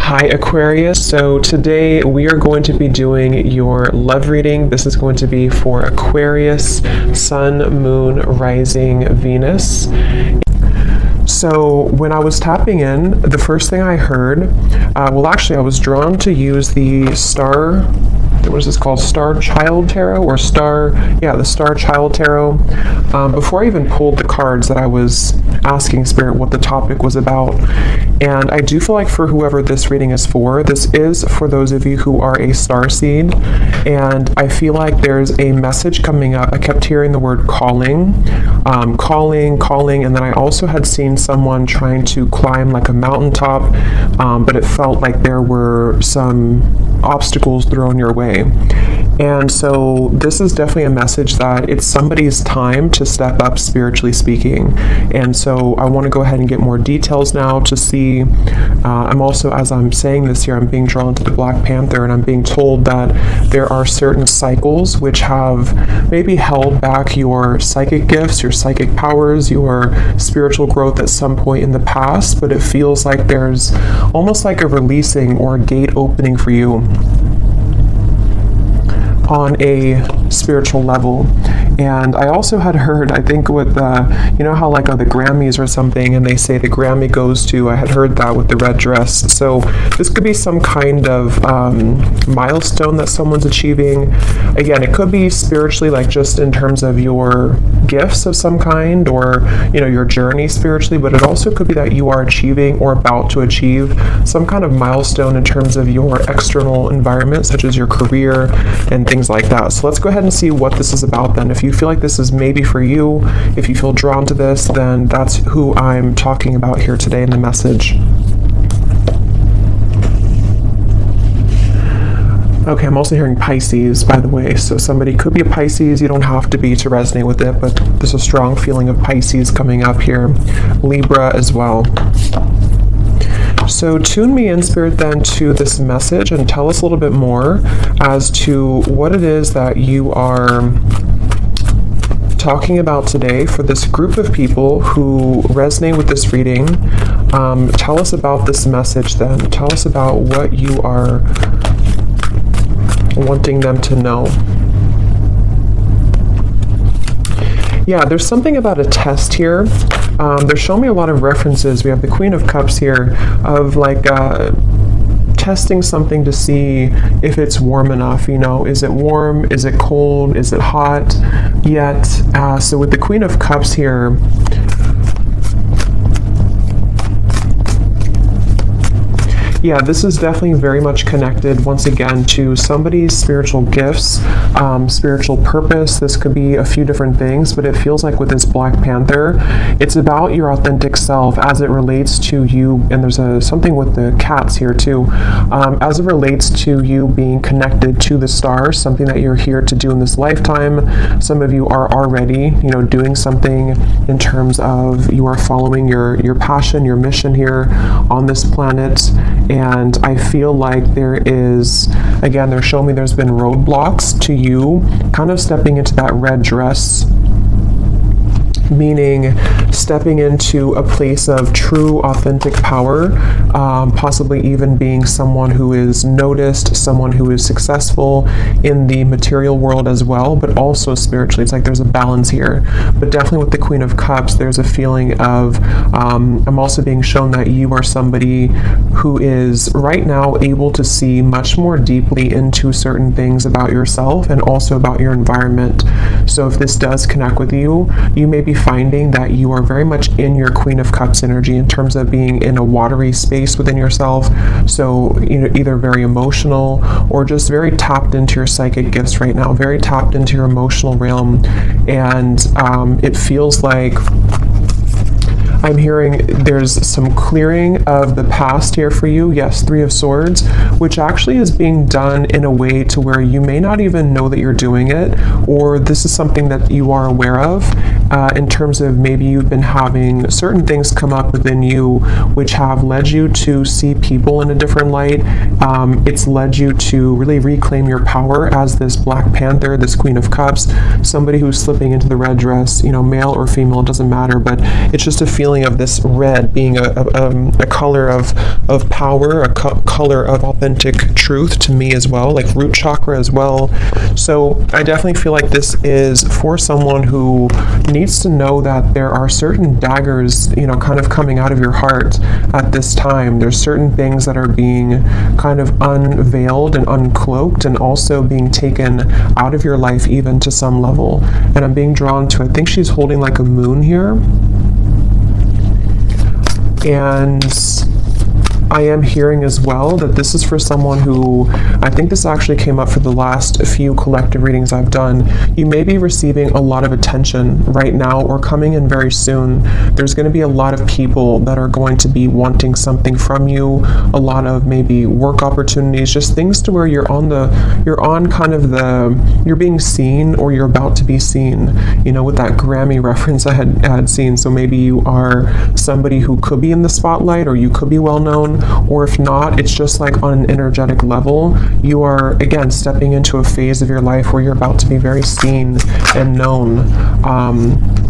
Hi Aquarius, so today we are going to be doing your love reading. This is going to be for Aquarius, Sun, Moon, Rising, Venus. So when I was tapping in, the first thing I heard, I was drawn to use the star, what is this called? Star Child Tarot or the Star Child Tarot. Before I even pulled the cards that I was asking Spirit what the topic was about. And I do feel like for whoever this reading is for, this is for those of you who are a star seed. And I feel like there's a message coming up. I kept hearing the word calling, calling. And then I also had seen someone trying to climb like a mountaintop, but it felt like there were some obstacles thrown your way. And so this is definitely a message that it's somebody's time to step up, spiritually speaking. And so I want to go ahead and get more details now to see. I'm also, as I'm saying this here, I'm being drawn to the Black Panther, and I'm being told that there are certain cycles which have maybe held back your psychic gifts, your psychic powers, your spiritual growth at some point in the past, but it feels like there's almost like a releasing or a gate opening for you on a spiritual level. And I also had heard, I think with you know how like the Grammys or something, and they say the Grammy goes to, I had heard that with the red dress. So this could be some kind of milestone that someone's achieving. Again, it could be spiritually, like just in terms of your gifts of some kind, or your journey spiritually, but it also could be that you are achieving or about to achieve some kind of milestone in terms of your external environment, such as your career and things like that. So let's go ahead and see what this is about then. If you feel like this is maybe for you, if you feel drawn to this, then that's who I'm talking about here today in the message. Okay, I'm also hearing Pisces, by the way, so somebody could be a Pisces. You don't have to be to resonate with it, but there's a strong feeling of Pisces coming up here. Libra as well. So tune me in, Spirit, then to this message and tell us a little bit more as to what it is that you are talking about today for this group of people who resonate with this reading. Tell us about this message then. Tell us about what you are wanting them to know. Yeah, there's something about a test here. They're showing me a lot of references. We have the Queen of Cups here of like testing something to see if it's warm enough. Is it warm? Is it cold? Is it hot yet? So with the Queen of Cups here, yeah, this is definitely very much connected, once again, to somebody's spiritual gifts, spiritual purpose. This could be a few different things, but it feels like with this Black Panther, it's about your authentic self as it relates to you. And there's something with the cats here too, as it relates to you being connected to the stars, something that you're here to do in this lifetime. Some of you are already, doing something in terms of you are following your passion, your mission here on this planet. And I feel like there is, again, they're showing me there's been roadblocks to you kind of stepping into that red dress, meaning stepping into a place of true authentic power, possibly even being someone who is noticed, someone who is successful in the material world as well, but also spiritually. It's like there's a balance here. But definitely with the Queen of Cups, there's a feeling of, I'm also being shown that you are somebody who is right now able to see much more deeply into certain things about yourself and also about your environment. So if this does connect with you, you may be finding that you are very much in your Queen of Cups energy in terms of being in a watery space within yourself. So either very emotional or just very tapped into your psychic gifts right now, very tapped into your emotional realm. And it feels like I'm hearing there's some clearing of the past here for you. Yes, Three of Swords, which actually is being done in a way to where you may not even know that you're doing it, or this is something that you are aware of in terms of maybe you've been having certain things come up within you which have led you to see people in a different light. It's led you to really reclaim your power as this Black Panther, this Queen of Cups, somebody who's slipping into the red dress, male or female, it doesn't matter, but it's just a feeling feeling of this red being a color of power, a color of authentic truth to me as well, like root chakra as well. So I definitely feel like this is for someone who needs to know that there are certain daggers, you know, kind of coming out of your heart at this time. There's certain things that are being kind of unveiled and uncloaked, and also being taken out of your life even to some level. And I'm being drawn to, I think she's holding like a moon here. And I am hearing as well that this is for someone who, I think this actually came up for the last few collective readings I've done. You may be receiving a lot of attention right now or coming in very soon. There's going to be a lot of people that are going to be wanting something from you, a lot of maybe work opportunities, just things to where you're being seen, or you're about to be seen, you know, with that Grammy reference I had seen. So maybe you are somebody who could be in the spotlight, or you could be well known. Or if not, it's just like on an energetic level, you are again stepping into a phase of your life where you're about to be very seen and known.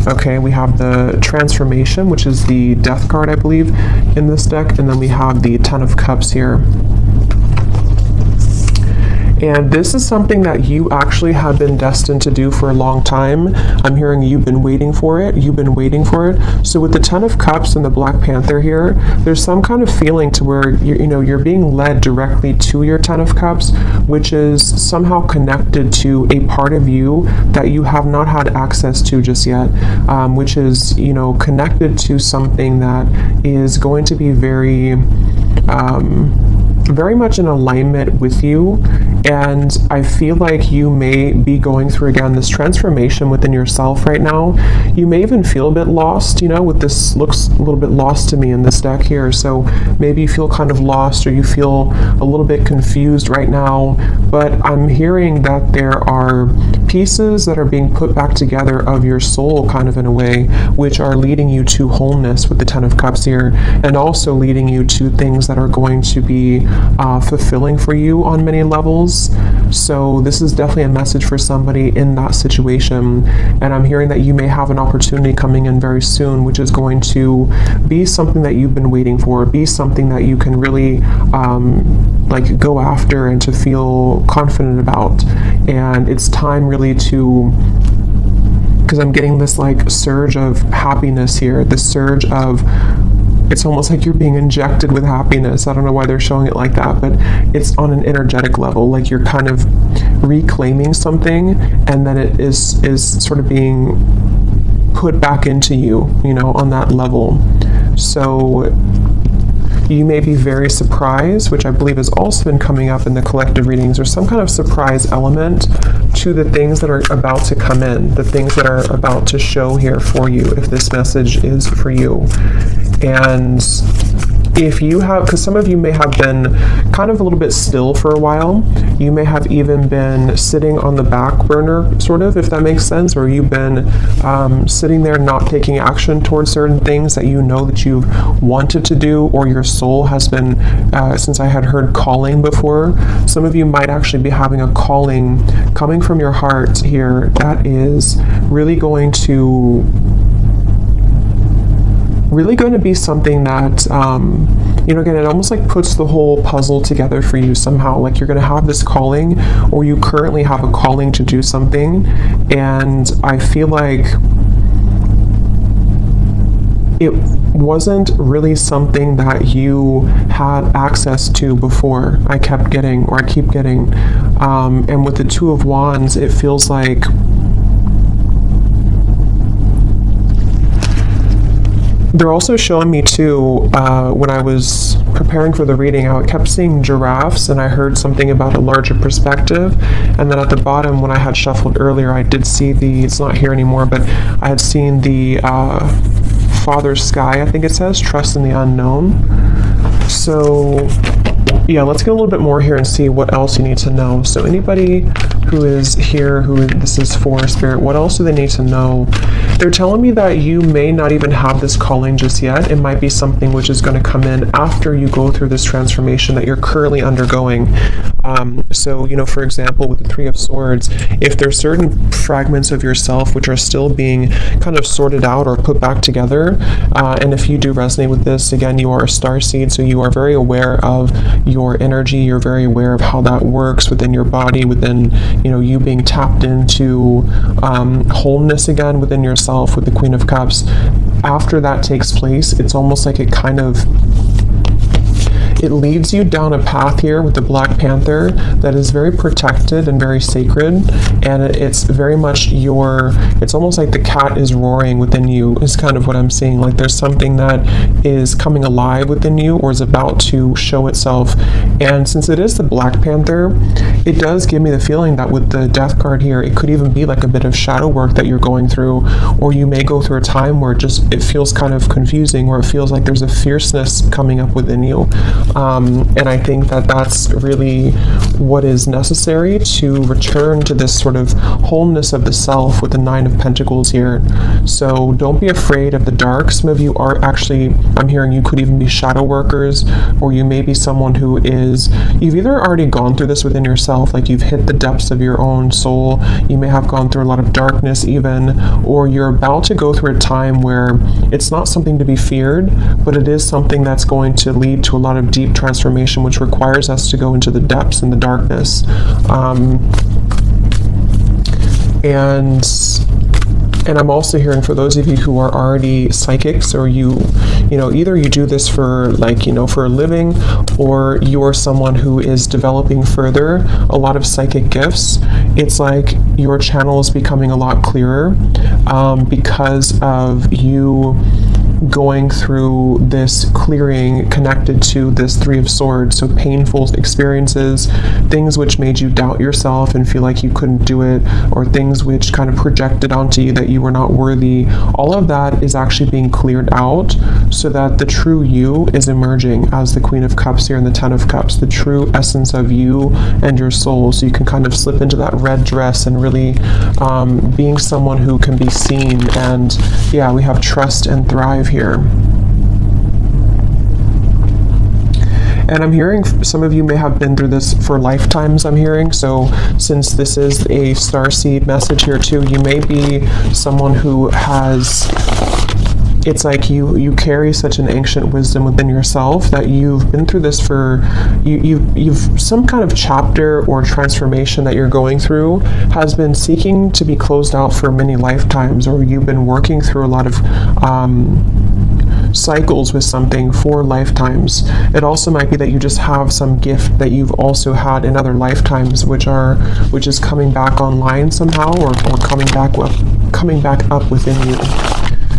Okay, we have the Transformation, which is the Death card, I believe, in this deck, and then we have the Ten of Cups here. And this is something that you actually have been destined to do for a long time. I'm hearing you've been waiting for it. You've been waiting for it. So with the Ten of Cups and the Black Panther here, there's some kind of feeling to where you're being led directly to your Ten of Cups, which is somehow connected to a part of you that you have not had access to just yet, which is, you know, connected to something that is going to be very much in alignment with you. And I feel like you may be going through, again, this transformation within yourself right now. You may even feel a bit lost, you know, with this looks a little bit lost to me in this deck here. So maybe you feel kind of lost, or you feel a little bit confused right now. But I'm hearing that there are pieces that are being put back together of your soul, kind of in a way, which are leading you to wholeness with the Ten of Cups here, and also leading you to things that are going to be fulfilling for you on many levels. So this is definitely a message for somebody in that situation. And I'm hearing that you may have an opportunity coming in very soon, which is going to be something that you've been waiting for, be something that you can really like go after and to feel confident about. And it's time really to, because I'm getting this like surge of happiness here, this surge of, it's almost like you're being injected with happiness. I don't know why they're showing it like that, but it's on an energetic level, like you're kind of reclaiming something, and then it is sort of being put back into you, you know, on that level. So you may be very surprised, which I believe has also been coming up in the collective readings, or some kind of surprise element to the things that are about to come in, the things that are about to show here for you, if this message is for you. And if you have, because some of you may have been kind of a little bit still for a while, you may have even been sitting on the back burner, sort of, if that makes sense, or you've been sitting there not taking action towards certain things that you know that you've wanted to do, or your soul has been, since I had heard calling before, some of you might actually be having a calling coming from your heart here that is really going to be something that, you know, again, it almost like puts the whole puzzle together for you somehow. Like you're going to have this calling, or you currently have a calling to do something. And I feel like it wasn't really something that you had access to before. I keep getting. And with the Two of Wands, it feels like they're also showing me too, when I was preparing for the reading, I kept seeing giraffes, and I heard something about a larger perspective. And then at the bottom, when I had shuffled earlier, I did see it's not here anymore, but I had seen the Father Sky, I think it says, trust in the unknown. So Yeah, let's get a little bit more here and see what else you need to know. So anybody who is here, who this is for, Spirit, what else do they need to know? They're telling me that you may not even have this calling just yet. It might be something which is going to come in after you go through this transformation that you're currently undergoing. So, you know, for example, with the Three of Swords, if there's certain fragments of yourself which are still being kind of sorted out or put back together, and if you do resonate with this, again, you are a starseed, so you are very aware of your energy, you're very aware of how that works within your body, within, you know, you being tapped into wholeness again within yourself with the Queen of Cups. After that takes place, it's almost like it leads you down a path here with the Black Panther that is very protected and very sacred, and it's very much it's almost like the cat is roaring within you, is kind of what I'm seeing. Like there's something that is coming alive within you or is about to show itself. And since it is the Black Panther, it does give me the feeling that with the Death card here, it could even be like a bit of shadow work that you're going through, or you may go through a time where it feels kind of confusing, or it feels like there's a fierceness coming up within you. And I think that that's really what is necessary to return to this sort of wholeness of the self with the Nine of Pentacles here. So don't be afraid of the dark. Some of you are actually, I'm hearing you could even be shadow workers, or you may be someone who you've either already gone through this within yourself, like you've hit the depths of your own soul, you may have gone through a lot of darkness even, or you're about to go through a time where it's not something to be feared, but it is something that's going to lead to a lot of deep transformation, which requires us to go into the depths and the darkness. And I'm also hearing for those of you who are already psychics, or you know, either you do this for for a living, or you are someone who is developing further a lot of psychic gifts. It's like your channel is becoming a lot clearer because of you going through this clearing connected to this Three of Swords. So painful experiences, things which made you doubt yourself and feel like you couldn't do it, or things which kind of projected onto you that you were not worthy, all of that is actually being cleared out so that the true you is emerging as the Queen of Cups here and the Ten of Cups, the true essence of you and your soul. So you can kind of slip into that red dress and really being someone who can be seen. And yeah, we have trust and thrive here. And I'm hearing some of you may have been through this for lifetimes, I'm hearing. So since this is a starseed message here too, you may be someone who has, it's like you carry such an ancient wisdom within yourself that you've been through this for, you've some kind of chapter or transformation that you're going through has been seeking to be closed out for many lifetimes, or you've been working through a lot of cycles with something for lifetimes. It also might be that you just have some gift that you've also had in other lifetimes, which is coming back online somehow, or coming back up within you.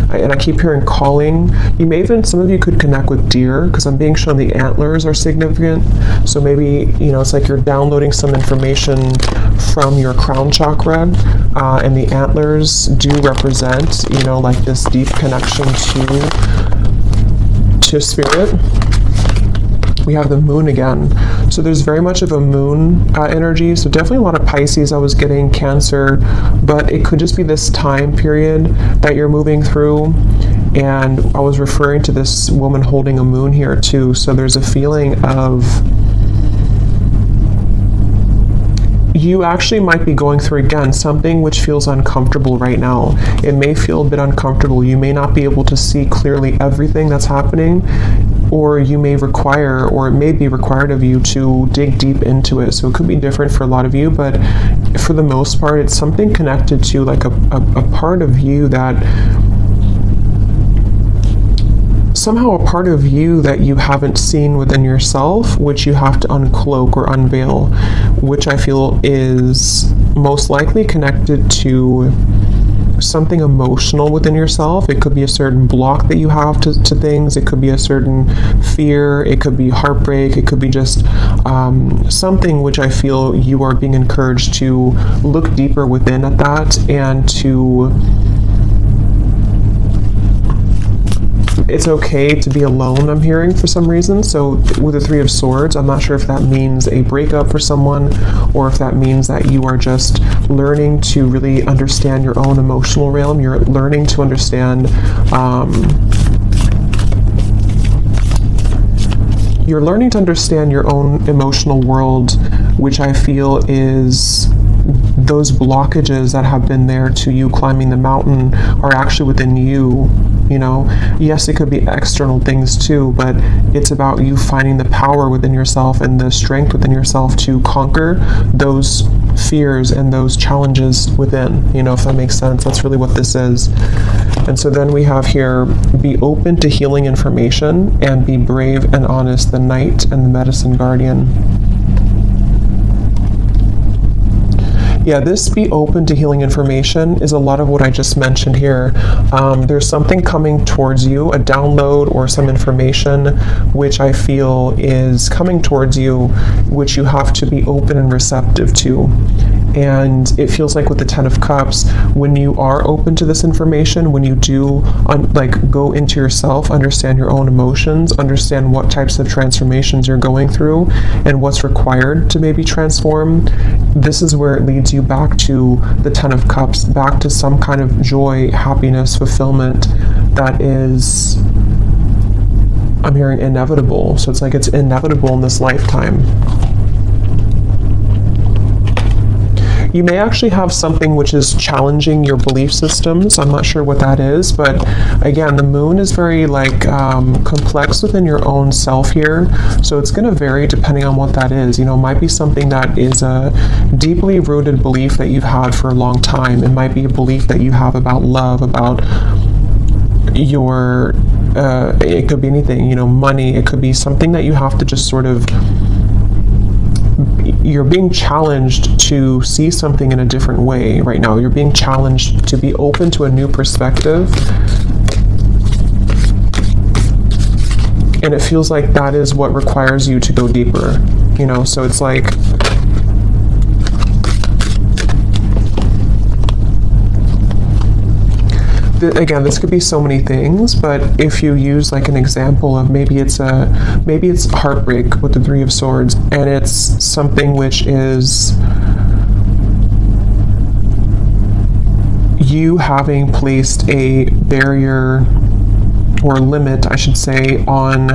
And I keep hearing calling. You may even, some of you could connect with deer, because I'm being shown the antlers are significant. So maybe, it's like you're downloading some information from your crown chakra, and the antlers do represent, like this deep connection to spirit. We have the moon again. So there's very much of a moon energy. So definitely a lot of Pisces. I was getting Cancer, but it could just be this time period that you're moving through. And I was referring to this woman holding a moon here too. So there's a feeling of, you actually might be going through, again, something which feels uncomfortable right now. It may feel a bit uncomfortable. You may not be able to see clearly everything that's happening, or you may require, or it may be required of you to dig deep into it. So it could be different for a lot of you, but for the most part, it's something connected to like a part of you that, somehow a part of you that you haven't seen within yourself, which you have to uncloak or unveil, which I feel is most likely connected to something emotional within yourself. It could be a certain block that you have to things. It could be a certain fear. It could be heartbreak. It could be just something which I feel you are being encouraged to look deeper within at that, and to it's okay to be alone, I'm hearing, for some reason. So with the Three of Swords, I'm not sure if that means a breakup for someone, or if that means that you are just learning to really understand your own emotional realm. You're learning to understand your own emotional world, which I feel is those blockages that have been there to you climbing the mountain are actually within you. You know, yes, it could be external things too, but it's about you finding the power within yourself and the strength within yourself to conquer those fears and those challenges within, you know, if that makes sense. That's really what this is. And so then we have here, be open to healing information and be brave and honest, the Knight and the Medicine Guardian. Yeah, this be open to healing information is a lot of what I just mentioned here. There's something coming towards you, a download or some information which I feel is coming towards you, which you have to be open and receptive to. And it feels like with the Ten of Cups, when you are open to this information, when you do go into yourself, understand your own emotions, understand what types of transformations you're going through and what's required to maybe transform, this is where it leads you back to the Ten of Cups, back to some kind of joy, happiness, fulfillment that is, I'm hearing, inevitable. So it's like it's inevitable in this lifetime. You may actually have something which is challenging your belief systems. I'm not sure what that is, but again, the moon is very complex within your own self here. So it's going to vary depending on what that is. You know, it might be something that is a deeply rooted belief that you've had for a long time. It might be a belief that you have about love, about your, it could be anything, you know, money. It could be something that you have to just sort of, you're being challenged to see something in a different way right now. You're being challenged to be open to a new perspective. And it feels like that is what requires you to go deeper, you know? So it's like, again, this could be so many things, but if you use like an example of maybe it's heartbreak with the Three of Swords, and it's something which is you having placed a barrier or limit, I should say, on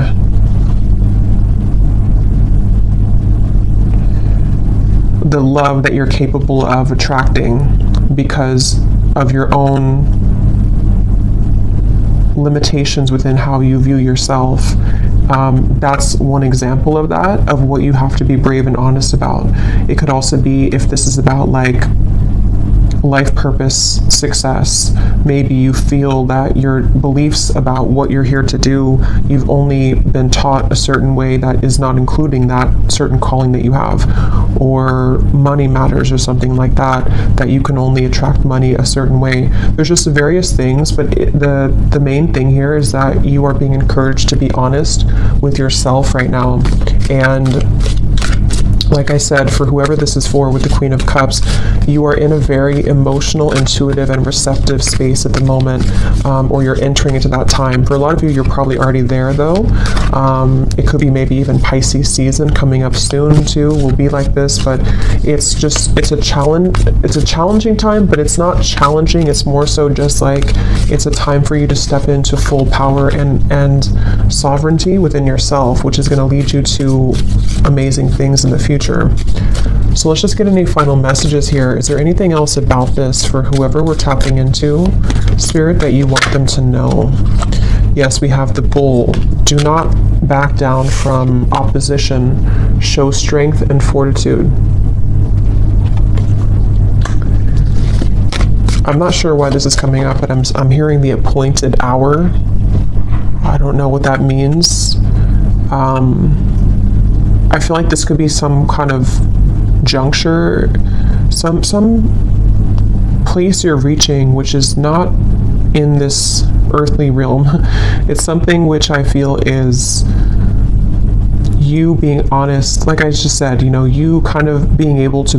the love that you're capable of attracting because of your own limitations within how you view yourself. That's one example of that, of what you have to be brave and honest about. It could also be if this is about like life purpose, success. Maybe you feel that your beliefs about what you're here to do, you've only been taught a certain way that is not including that certain calling that you have, or money matters or something like that, that you can only attract money a certain way. There's just various things, but the main thing here is that you are being encouraged to be honest with yourself right now. And like I said, for whoever this is for with the Queen of Cups, you are in a very emotional, intuitive, and receptive space at the moment, or you're entering into that time. For a lot of you, you're probably already there though. It could be maybe even Pisces season coming up soon too, will be like this, but it's a challenging time, but it's not challenging. It's more so just like, it's a time for you to step into full power and sovereignty within yourself, which is going to lead you to amazing things in the future. So let's just get any final messages here. Is there anything else about this for whoever we're tapping into, Spirit, that you want them to know? Yes, we have the Bull. Do not back down from opposition. Show strength and fortitude. I'm not sure why this is coming up, but I'm hearing the appointed hour. I don't know what that means. I feel like this could be some kind of juncture, some place you're reaching which is not in this earthly realm. It's something which I feel is, you being honest, like I just said, you know, you kind of being able to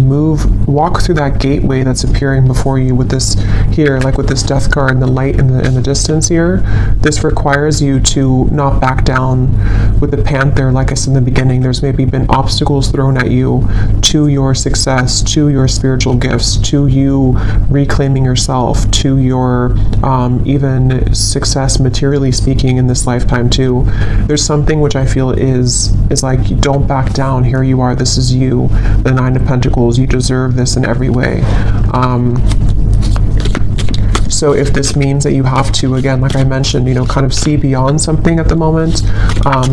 walk through that gateway that's appearing before you with this here, like with this death card and the light in the distance here. This requires you to not back down. With the Panther, like I said in the beginning, there's maybe been obstacles thrown at you to your success, to your spiritual gifts, to you reclaiming yourself, to your even success materially speaking in this lifetime too. There's something which I feel is like, you don't back down. Here you are, this is you, the Nine of Pentacles. You deserve this in every way. So if this means that you have to, again, like I mentioned, you know, kind of see beyond something at the moment,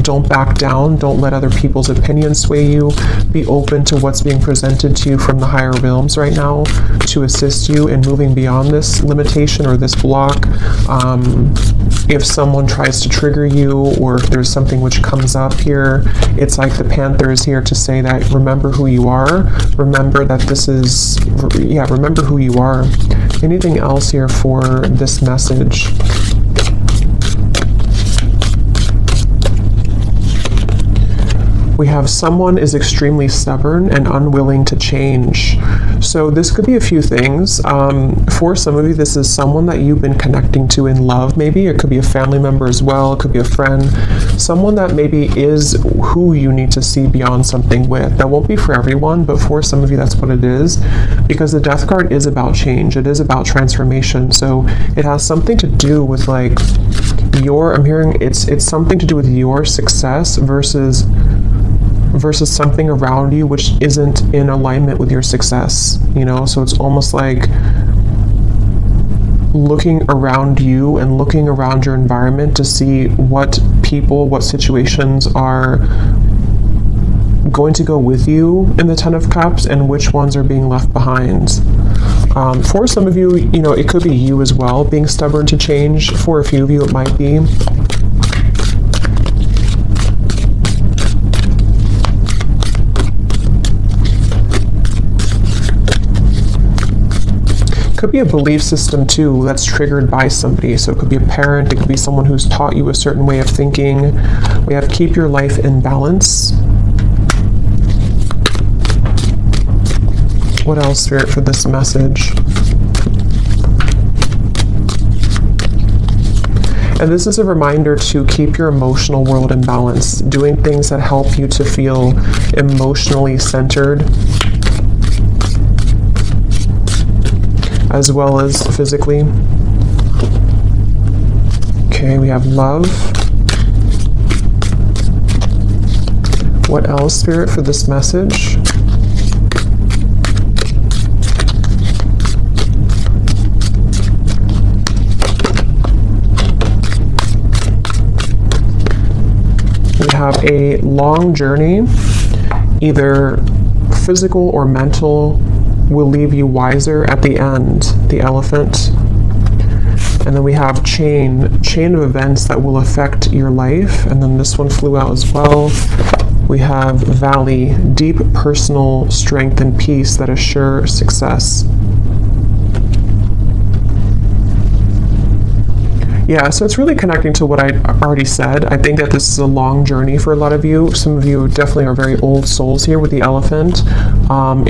don't back down, don't let other people's opinions sway you, be open to what's being presented to you from the higher realms right now to assist you in moving beyond this limitation or this block. If someone tries to trigger you, or if there's something which comes up here, it's like the Panther is here to say that remember who you are, remember that this is, yeah, remember who you are. Anything else here for this message? We have someone is extremely stubborn and unwilling to change. So this could be a few things. For some of you, this is someone that you've been connecting to in love, maybe. It could be a family member as well. It could be a friend. Someone that maybe is who you need to see beyond something with. That won't be for everyone, but for some of you, that's what it is. Because the Death card is about change. It is about transformation. So it has something to do with like I'm hearing it's something to do with your success versus something around you which isn't in alignment with your success, you know? So it's almost like looking around you and looking around your environment to see what people, what situations are going to go with you in the Ten of Cups and which ones are being left behind. For some of you, you know, it could be you as well being stubborn to change. For a few of you, it might be. Could be a belief system too that's triggered by somebody. So it could be a parent, it could be someone who's taught you a certain way of thinking. We have keep your life in balance. What else, Spirit, for this message? And this is a reminder to keep your emotional world in balance, doing things that help you to feel emotionally centered, as well as physically. Okay, we have love. What else, Spirit, for this message? We have a long journey, either physical or mental, will leave you wiser at the end, the Elephant. And then we have chain of events that will affect your life. And then this one flew out as well. We have Valley, deep personal strength and peace that assure success. Yeah, so it's really connecting to what I already said. I think that this is a long journey for a lot of you. Some of you definitely are very old souls here with the Elephant.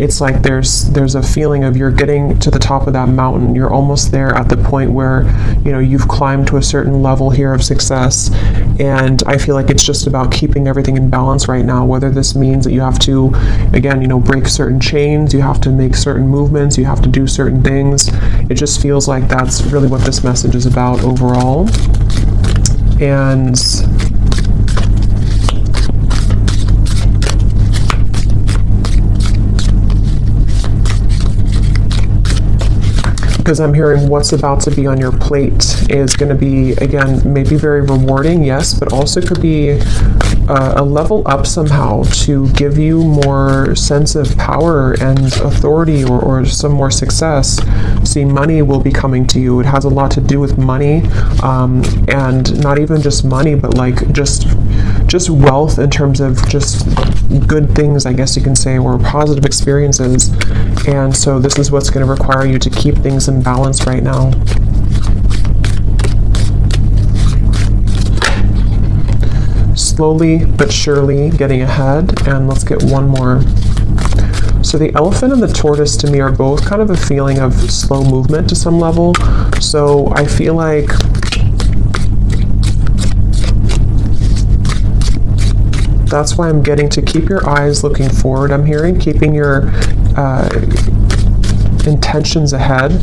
It's like there's a feeling of you're getting to the top of that mountain. You're almost there at the point where, you know, you've climbed to a certain level here of success. And I feel like it's just about keeping everything in balance right now, whether this means that you have to, again, you know, break certain chains, you have to make certain movements, you have to do certain things. It just feels like that's really what this message is about overall. And because I'm hearing what's about to be on your plate is going to be, again, maybe very rewarding, yes, but also could be a level up somehow to give you more sense of power and authority, or some more success. See, money will be coming to you. It has a lot to do with money, and not even just money, but like just wealth in terms of just good things, I guess you can say, or positive experiences. And so this is what's going to require you to keep things in balance right now. slowly but surely getting ahead. And let's get one more. So the elephant and the tortoise to me are both kind of a feeling of slow movement to some level. So I feel like that's why I'm getting to keep your eyes looking forward. I'm hearing keeping your intentions ahead.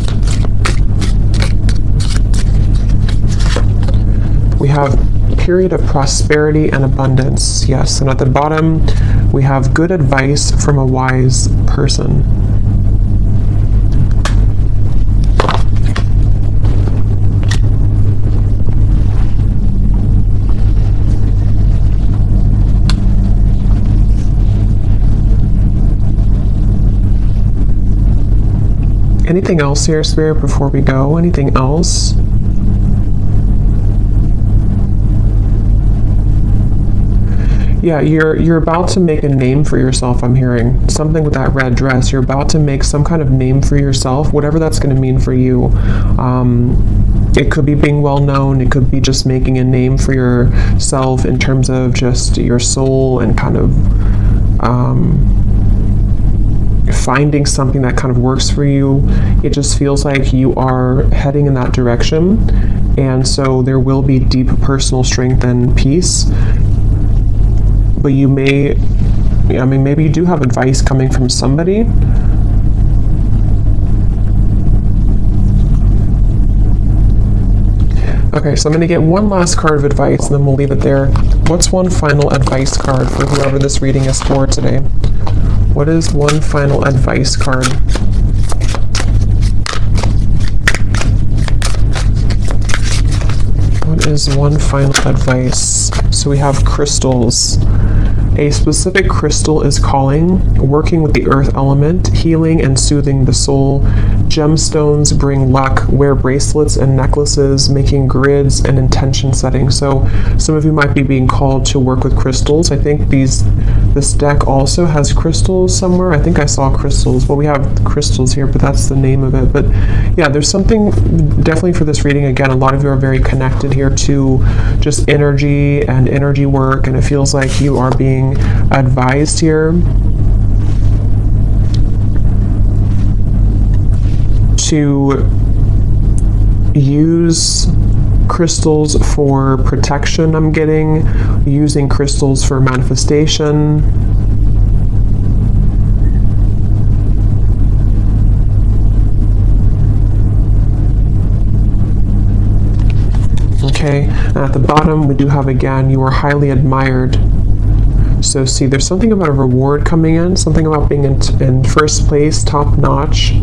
We have period of prosperity and abundance. Yes, and at the bottom we have good advice from a wise person. Anything else here, Spirit, before we go? Anything else? Yeah, you're about to make a name for yourself, I'm hearing. Something with that red dress. You're about to make some kind of name for yourself, whatever that's going to mean for you. It could be being well known. It could be just making a name for yourself in terms of just your soul and kind of finding something that kind of works for you. It just feels like you are heading in that direction. And so there will be deep personal strength and peace. But you may, I mean, maybe you do have advice coming from somebody. Okay, so I'm going to get one last card of advice and then we'll leave it there. What's one final advice card for whoever this reading is for today? What is one final advice card? What is one final advice? So we have crystals. A specific crystal is calling, working with the earth element, healing and soothing the soul. Gemstones bring luck. Wear bracelets and necklaces, making grids and intention setting. So some of you might be being called to work with crystals. I think this deck also has crystals somewhere. I think I saw crystals. Well, we have crystals here, but that's the name of it. But yeah, there's something definitely for this reading. Again, a lot of you are very connected here to just energy and energy work, and it feels like you are being advised here to use crystals for protection. I'm getting using crystals for manifestation. Okay, and at the bottom we do have again, you are highly admired. So see, there's something about a reward coming in, something about being in first place, top notch.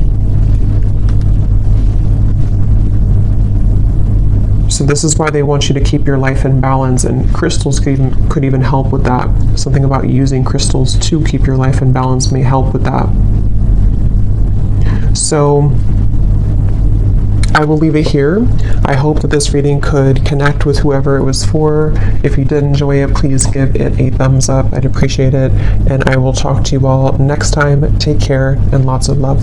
So this is why they want you to keep your life in balance, and crystals could even help with that. Something about using crystals to keep your life in balance may help with that. So I will leave it here. I hope that this reading could connect with whoever it was for. If you did enjoy it, please give it a thumbs up. I'd appreciate it. And I will talk to you all next time. Take care and lots of love.